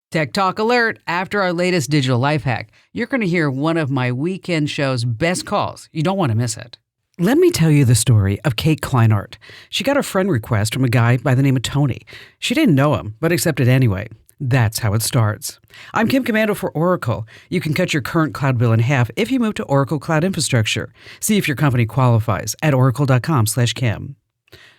Tech Talk Alert. After our latest digital life hack, you're going to hear one of my weekend show's best calls. You don't want to miss it. Let me tell you the story of Kate Kleinart. She got a friend request from a guy by the name of Tony. She didn't know him, but accepted anyway. That's how it starts. I'm Kim Komando for Oracle. You can cut your current cloud bill in half if you move to Oracle Cloud Infrastructure. See if your company qualifies at oracle.com/Kim.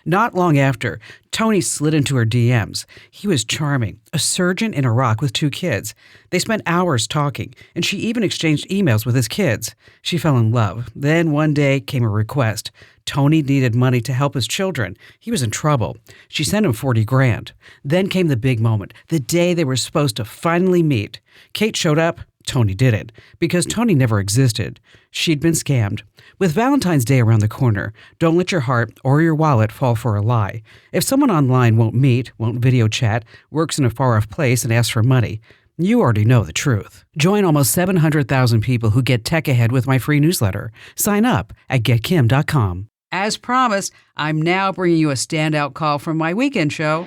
Not long after, Tony slid into her DMs. He was charming, a surgeon in Iraq with 2 kids. They spent hours talking, and she even exchanged emails with his kids. She fell in love. Then one day came a request. Tony needed money to help his children. He was in trouble. She sent him 40 grand. Then came the big moment, the day they were supposed to finally meet. Kate showed up. Tony didn't, because Tony never existed. She'd been scammed. With Valentine's Day around the corner, don't let your heart or your wallet fall for a lie. If someone online won't meet, won't video chat, works in a far-off place and asks for money, you already know the truth. Join almost 700,000 people who get tech ahead with my free newsletter. Sign up at getkim.com. As promised, I'm now bringing you a standout call from my weekend show.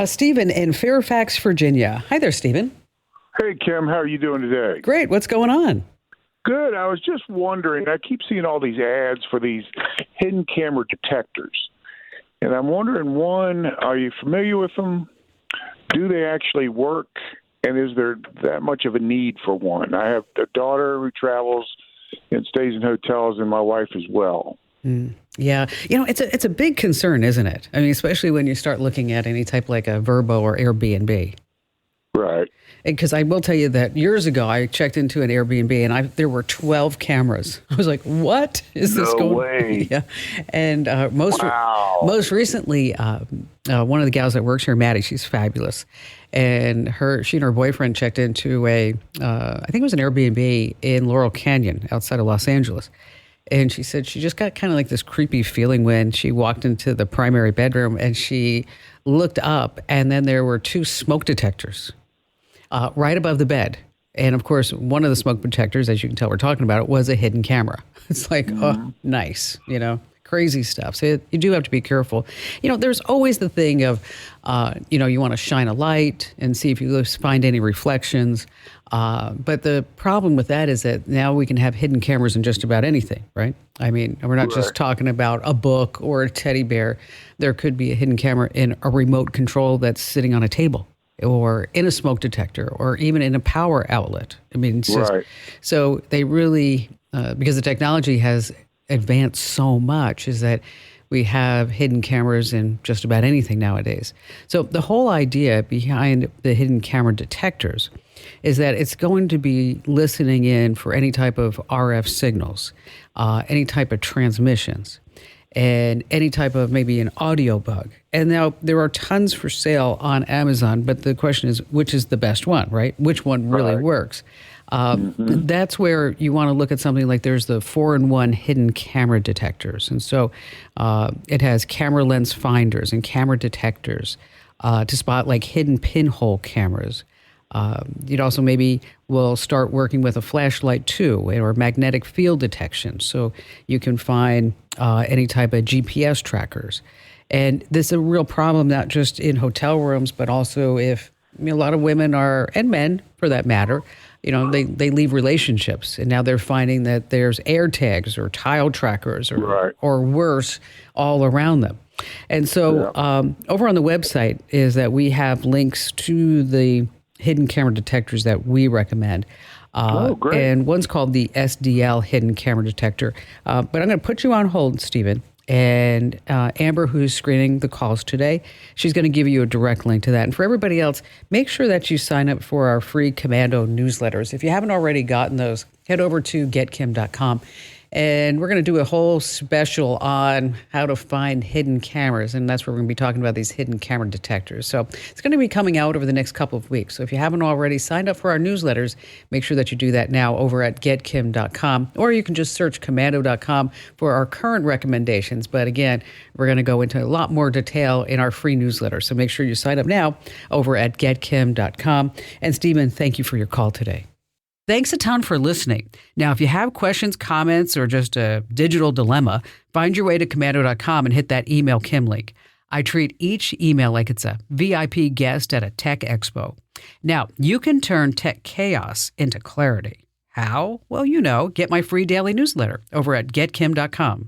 Stephen in Fairfax, Virginia. Hi there, Stephen. Hey, Kim, how are you doing today? Great. What's going on? Good. I was just wondering, I keep seeing all these ads for these hidden camera detectors. And I'm wondering, one, are you familiar with them? Do they actually work? And is there that much of a need for one? I have a daughter who travels and stays in hotels, and my wife as well. Yeah. It's a big concern, isn't it? I mean, especially when you start looking at any type like a Vrbo or Airbnb. Right. Because I will tell you that years ago, I checked into an Airbnb and there were 12 cameras. I was like, what is this going on? No way. Yeah. And most recently, one of the gals that works here, Maddie, she's fabulous. And she and her boyfriend checked into I think it was an Airbnb in Laurel Canyon outside of Los Angeles. And she said she just got kind of like this creepy feeling when she walked into the primary bedroom and she looked up and then there were 2 smoke detectors right above the bed. And of course, one of the smoke detectors, as you can tell we're talking about it, was a hidden camera. It's like, oh, nice, crazy stuff. So you do have to be careful. There's always the thing of, you want to shine a light and see if you find any reflections. But the problem with that is that now we can have hidden cameras in just about anything, right? I mean, we're not just talking about a book or a teddy bear. There could be a hidden camera in a remote control that's sitting on a table or in a smoke detector or even in a power outlet. I mean, it's just, so they really, because the technology has advanced so much, is that we have hidden cameras in just about anything nowadays. So the whole idea behind the hidden camera detectors is that it's going to be listening in for any type of RF signals, any type of transmissions, and any type of maybe an audio bug. And now there are tons for sale on Amazon, but the question is, which is the best one, right? Which one really works? That's where you want to look at something like there's the 4-in-1 hidden camera detectors. And so it has camera lens finders and camera detectors to spot like hidden pinhole cameras. You'd also maybe will start working with a flashlight too, or magnetic field detection. So you can find any type of GPS trackers. And this is a real problem, not just in hotel rooms, but also if a lot of women and men for that matter, they leave relationships and now they're finding that there's air tags or tile trackers or worse all around them. And so over on the website is that we have links to the hidden camera detectors that we recommend. Great. And one's called the SDL hidden camera detector. But I'm going to put you on hold, Stephen. And Amber, who's screening the calls today, she's going to give you a direct link to that. And for everybody else, make sure that you sign up for our free Komando newsletters. If you haven't already gotten those, head over to getkim.com. And we're going to do a whole special on how to find hidden cameras. And that's where we're going to be talking about these hidden camera detectors. So it's going to be coming out over the next couple of weeks. So if you haven't already signed up for our newsletters, make sure that you do that now over at getkim.com. Or you can just search komando.com for our current recommendations. But again, we're going to go into a lot more detail in our free newsletter. So make sure you sign up now over at getkim.com. And Stephen, thank you for your call today. Thanks a ton for listening. Now, if you have questions, comments, or just a digital dilemma, find your way to komando.com and hit that email Kim link. I treat each email like it's a VIP guest at a tech expo. Now, you can turn tech chaos into clarity. How? Well, get my free daily newsletter over at getkim.com.